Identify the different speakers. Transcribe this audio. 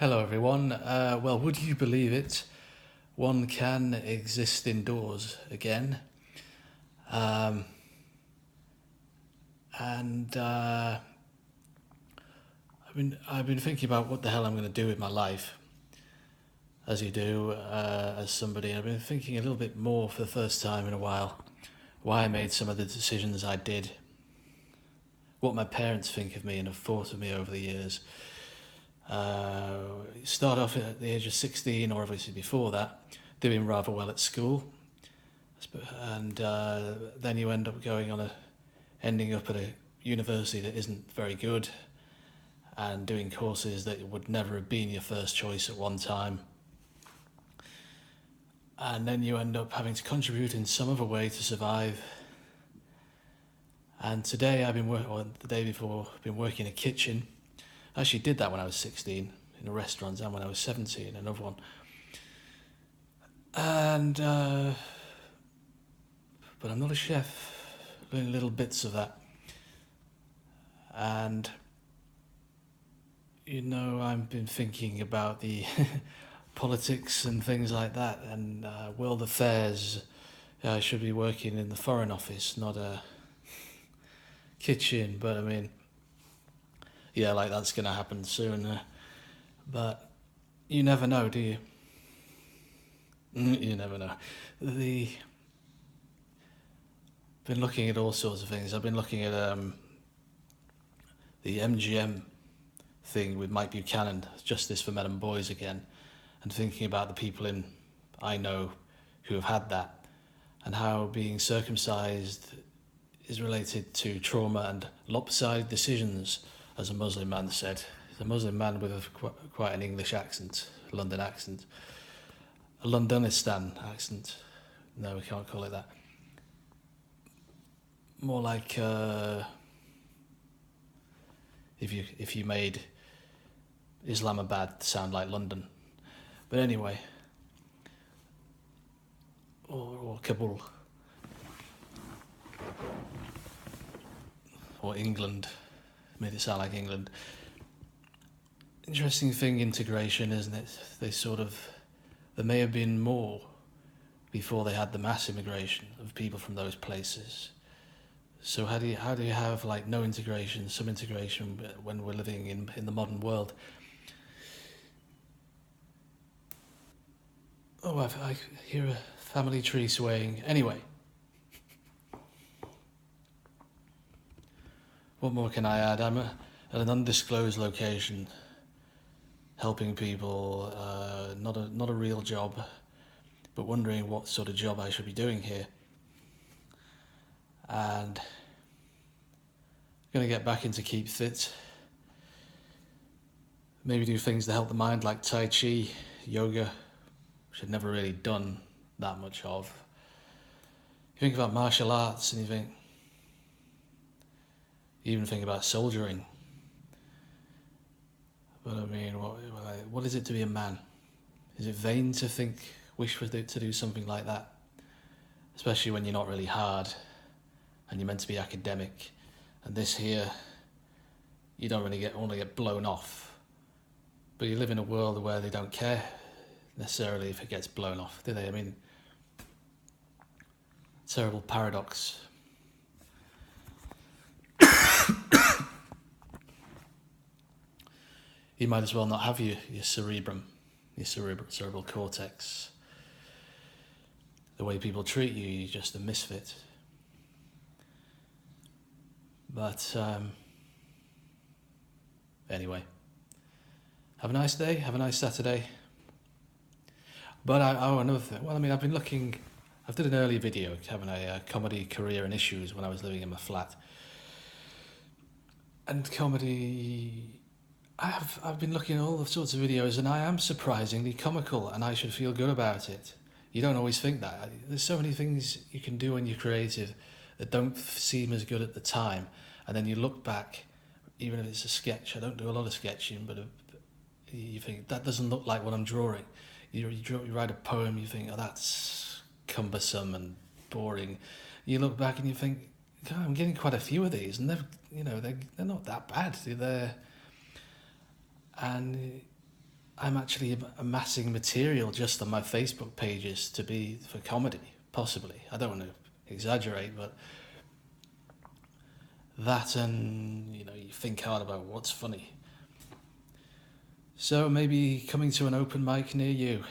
Speaker 1: Hello everyone. Well, would you believe it? One can exist indoors again. Um, and I've been thinking about what the hell I'm going to do with my life, as you do as somebody. I've been thinking a little bit more for the first time in a while why I made some of the decisions I did, what my parents think of me and have thought of me over the years. Start off at the age of 16, or obviously before that, doing rather well at school, and then you end up ending up at a university that isn't very good, and doing courses that would never have been your first choice at one time, and then you end up having to contribute in some other way to survive. And today the day before, I've been working in a kitchen. I actually did that when I was 16 in a restaurant, and when I was 17, another one. And but I'm not a chef. Learning little bits of that, and I've been thinking about the politics and things like that, and world affairs. I should be working in the Foreign Office, not a kitchen. But I mean, yeah, like that's going to happen soon. But you never know, do you? You never know. Been looking at all sorts of things. I've been looking at the MGM thing with Mike Buchanan, Justice for Men and Boys again, and thinking about the people I know who have had that, and how being circumcised is related to trauma and lopsided decisions, as a Muslim man said. He's a Muslim man with quite an English accent, London accent, a Londonistan accent. No, we can't call it that. More like if you made Islamabad sound like London. But anyway, or Kabul, or England, made it sound like England. Interesting thing, integration, isn't it? There may have been more before they had the mass immigration of people from those places. So how do you have like no integration, some integration when we're living in the modern world? Oh, I hear a family tree swaying. Anyway, what more can I add? I'm at an undisclosed location, helping people. Not a real job, but wondering what sort of job I should be doing here. And going to get back into keep fit. Maybe do things to help the mind, like Tai Chi, yoga, which I've never really done that much of. You think about martial arts and you even think about soldiering. But I mean, what is it to be a man? Is it vain to wish to do something like that? Especially when you're not really hard and you're meant to be academic. And this here, you don't really want to get blown off. But you live in a world where they don't care necessarily if it gets blown off, do they? I mean, terrible paradox. You might as well not have your cerebrum, your cerebral cortex. The way people treat you, you're just a misfit. But anyway, have a nice day, have a nice Saturday. But another thing. Well, I mean, I've did an earlier video having a comedy career and issues when I was living in my flat. And comedy, I've been looking at all the sorts of videos, and I am surprisingly comical, and I should feel good about it. You don't always think that. There's so many things you can do when you're creative that don't seem as good at the time, and then you look back, even if it's a sketch. I don't do a lot of sketching, but you think that doesn't look like what I'm drawing. You write a poem, you think, oh, that's cumbersome and boring. You look back and you think, God, I'm getting quite a few of these, and they're not that bad. And I'm actually amassing material just on my Facebook pages to be for comedy, possibly. I don't want to exaggerate, but that, and you think hard about what's funny. So maybe coming to an open mic near you.